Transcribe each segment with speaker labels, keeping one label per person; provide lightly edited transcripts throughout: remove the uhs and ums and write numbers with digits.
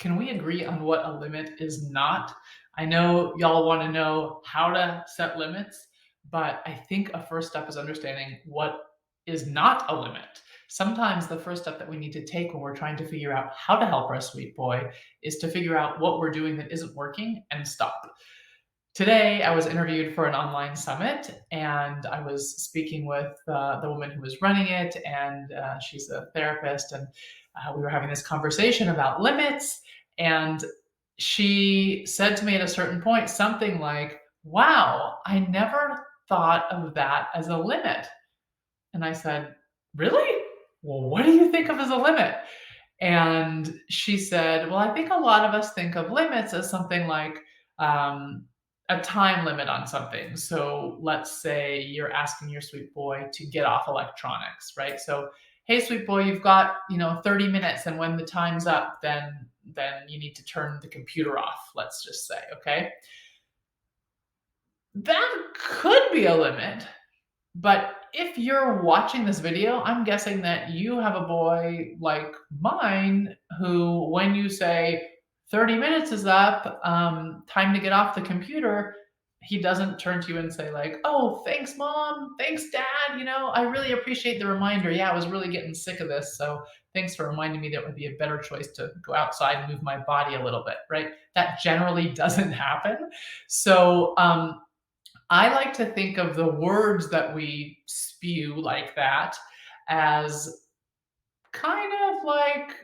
Speaker 1: Can we agree on what a limit is not? I know y'all want to know how to set limits, but I think a first step is understanding what is not a limit. Sometimes the first step that we need to take when we're trying to figure out how to help our sweet boy is to figure out what we're doing that isn't working and stop. Today, I was interviewed for an online summit, and I was speaking with the woman who was running it, and she's a therapist, and we were having this conversation about limits. And she said to me at a certain point something like, "Wow, I never thought of that as a limit." And I said, "Really? Well, what do you think of as a limit?" And she said, "Well, I think a lot of us think of limits as something like um, a time limit on something. So let's say you're asking your sweet boy to get off electronics, right? So, hey, sweet boy, you've got 30 minutes, and when the time's up, then you need to turn the computer off. Let's just say, okay, that could be a limit, but if you're watching this video, I'm guessing that you have a boy like mine who, when you say 30 minutes is up, time to get off the computer, he doesn't turn to you and say, like, "Oh, thanks, mom. Thanks, dad. I really appreciate the reminder. Yeah, I was really getting sick of this. So thanks for reminding me that it would be a better choice to go outside and move my body a little bit," right? That generally doesn't happen. So, I like to think of the words that we spew like that as kind of like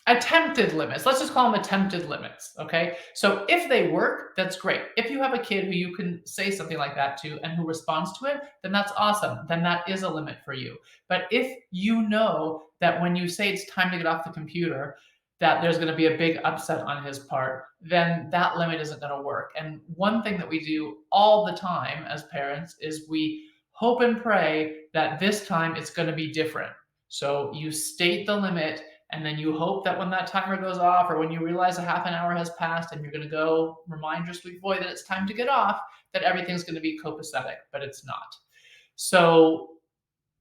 Speaker 1: attempted limits. Let's just call them attempted limits. Okay. So if they work, that's great. If you have a kid who you can say something like that to and who responds to it, then that's awesome. Then that is a limit for you. But if you know that when you say it's time to get off the computer, that there's going to be a big upset on his part, then that limit isn't going to work. And one thing that we do all the time as parents is we hope and pray that this time it's going to be different. So you state the limit, and then you hope that when that timer goes off, or when you realize a half an hour has passed and you're going to go remind your sweet boy that it's time to get off, that everything's going to be copacetic, but it's not. So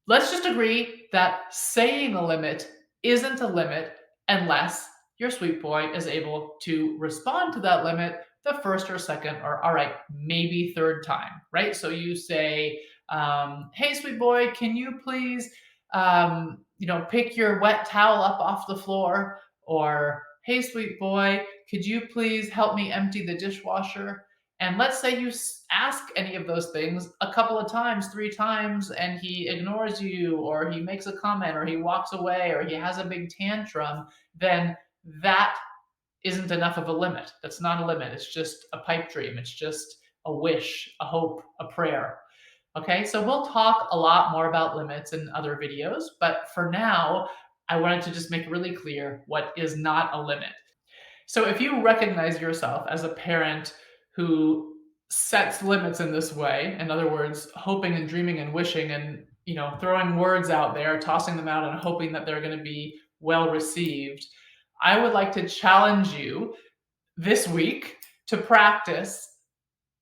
Speaker 1: let's just agree that saying a limit isn't a limit unless your sweet boy is able to respond to that limit the first or second, or all right, maybe third time, right? So you say, "Hey, sweet boy, can you please, pick your wet towel up off the floor?" Or, "Hey, sweet boy, could you please help me empty the dishwasher?" And let's say you ask any of those things a couple of times, three times, and he ignores you, or he makes a comment, or he walks away, or he has a big tantrum, then that isn't enough of a limit. That's not a limit. It's just a pipe dream. It's just a wish, a hope, a prayer. Okay, so we'll talk a lot more about limits in other videos, but for now, I wanted to just make really clear what is not a limit. So if you recognize yourself as a parent who sets limits in this way, in other words, hoping and dreaming and wishing and throwing words out there, tossing them out and hoping that they're going to be well received, I would like to challenge you this week to practice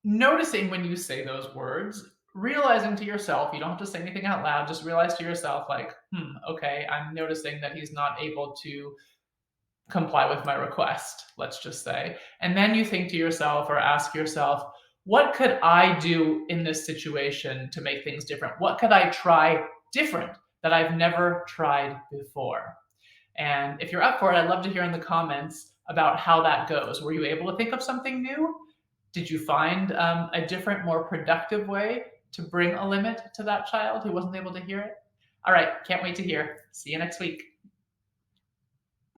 Speaker 1: noticing when you say those words, realizing to yourself, you don't have to say anything out loud, just realize to yourself, like, okay, I'm noticing that he's not able to comply with my request, let's just say. And then you think to yourself or ask yourself, what could I do in this situation to make things different? What could I try different that I've never tried before? And if you're up for it, I'd love to hear in the comments about how that goes. Were you able to think of something new? Did you find a different, more productive way to bring a limit to that child who wasn't able to hear it? All right, can't wait to hear. See you next week.